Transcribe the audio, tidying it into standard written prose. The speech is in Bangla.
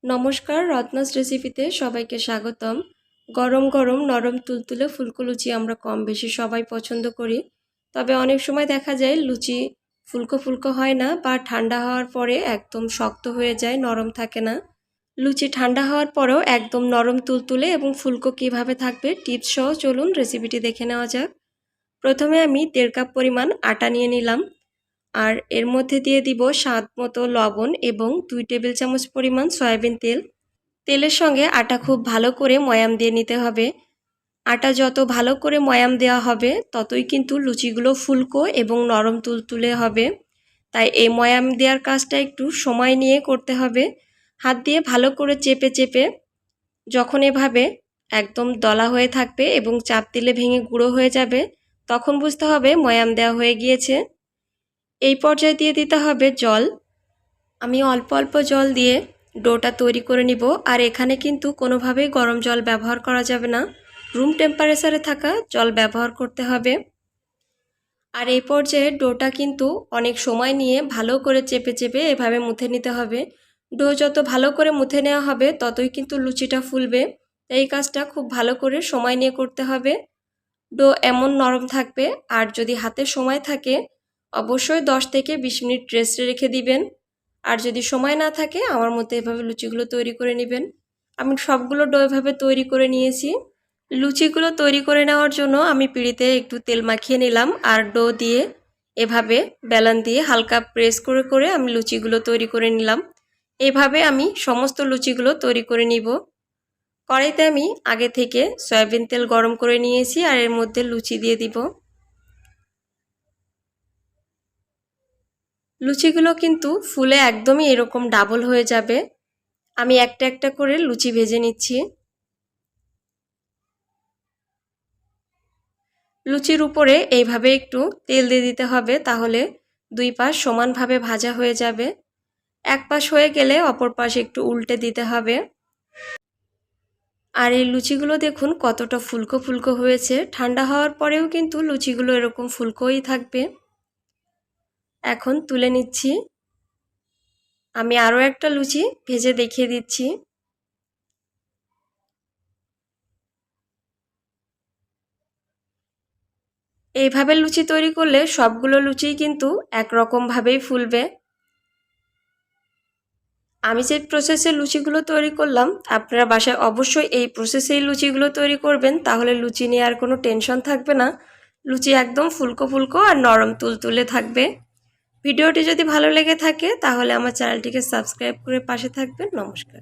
নমস্কার, রত্নাস রেসিপিতে সবাইকে স্বাগতম। গরম গরম নরম তুলতুলে ফুলকো লুচি আমরা কম বেশি সবাই পছন্দ করি। তবে অনেক সময় দেখা যায় লুচি ফুলকো ফুলকো হয় না বা ঠান্ডা হওয়ার পরে একদম শক্ত হয়ে যায়, নরম থাকে না। লুচি ঠান্ডা হওয়ার পরেও একদম নরম তুলতুলে এবং ফুলকো কীভাবে থাকবে টিপস সহ চলুন রেসিপিটি দেখে নেওয়া যাক। প্রথমে আমি 1.5 কাপ পরিমাণ আটা নিয়ে নিলাম, আর এর মধ্যে দিয়ে দিব স্বাদ মতো লবণ এবং 2 টেবিল চামচ পরিমাণ সয়াবিন তেল। তেলের সঙ্গে আটা খুব ভালো করে ময়াম দিয়ে নিতে হবে। আটা যত ভালো করে ময়াম দেওয়া হবে ততই কিন্তু লুচিগুলো ফুলকো এবং নরম তুলতুলে হবে। তাই এই ময়াম দেওয়ার কাজটা একটু সময় নিয়ে করতে হবে। হাত দিয়ে ভালো করে চেপে চেপে যখন এভাবে একদম দলা হয়ে থাকবে এবং চাপ দিলে ভেঙে গুঁড়ো হয়ে যাবে, তখন বুঝতে হবে ময়াম দেওয়া হয়ে গিয়েছে। এই পর্যায়ে দিয়ে দিতে হবে জল। আমি অল্প অল্প জল দিয়ে ডোটা তৈরি করে নিব। আর এখানে কিন্তু কোনোভাবেই গরম জল ব্যবহার করা যাবে না, রুম টেম্পারেচারে থাকা জল ব্যবহার করতে হবে। আর এই পর্যায়ে ডোটা কিন্তু অনেক সময় নিয়ে ভালো করে চেপে চেপে এভাবে মুথে নিতে হবে। ডো যত ভালো করে মুথে নেওয়া হবে ততই কিন্তু লুচিটা ফুলবে। এই কাজটা খুব ভালো করে সময় নিয়ে করতে হবে। ডো এমন নরম থাকবে। আর যদি হাতে সময় থাকে অবশ্যই 10 থেকে 20 মিনিট রেস্টে রেখে দিবেন। আর যদি সময় না থাকে আমার মতো এভাবে লুচিগুলো তৈরি করে নেবেন। আমি সবগুলো ডো এভাবে তৈরি করে নিয়েছি। লুচিগুলো তৈরি করে নেওয়ার জন্য আমি পিঁড়িতে একটু তেল মাখিয়ে নিলাম, আর ডো দিয়ে এভাবে বেলন দিয়ে হালকা প্রেস করে করে আমি লুচিগুলো তৈরি করে নিলাম। এইভাবে আমি সমস্ত লুচিগুলো তৈরি করে নিব। কড়াইতে আমি আগে থেকে সয়াবিন তেল গরম করে নিয়েছি, আর এর মধ্যে লুচি দিয়ে দিব। লুচিগুলো কিন্তু ফুলে একদমই এরকম ডাবল হয়ে যাবে। আমি একটা একটা করে লুচি ভেজে নিচ্ছি। লুচির উপরে এইভাবে একটু তেল দিয়ে দিতে হবে, তাহলে দুই পাশ সমানভাবে ভাজা হয়ে যাবে। এক পাশ হয়ে গেলে অপর পাশ একটু উল্টে দিতে হবে। আর এই লুচিগুলো দেখুন কতটা ফুলকো ফুলকো হয়েছে। ঠান্ডা হওয়ার পরেও কিন্তু লুচিগুলো এরকম ফুলকোই থাকবে। এখন তুলে নিচ্ছি। আমি আরও একটা লুচি ভেজে দেখিয়ে দিচ্ছি। এইভাবে লুচি তৈরি করলে সবগুলো লুচিই কিন্তু একরকমভাবেই ফুলবে। আমি যে প্রসেসে লুচিগুলো তৈরি করলাম আপনারা বাসায় অবশ্যই এই প্রসেসেই লুচিগুলো তৈরি করবেন, তাহলে লুচি নিয়ে আর কোনো টেনশন থাকবে না। লুচি একদম ফুলকো ফুলকো আর নরম তুলতুলে থাকবে। ভিডিওটি যদি ভালো লেগে থাকে তাহলে আমার চ্যানেলটিকে সাবস্ক্রাইব করে পাশে থাকবেন। নমস্কার।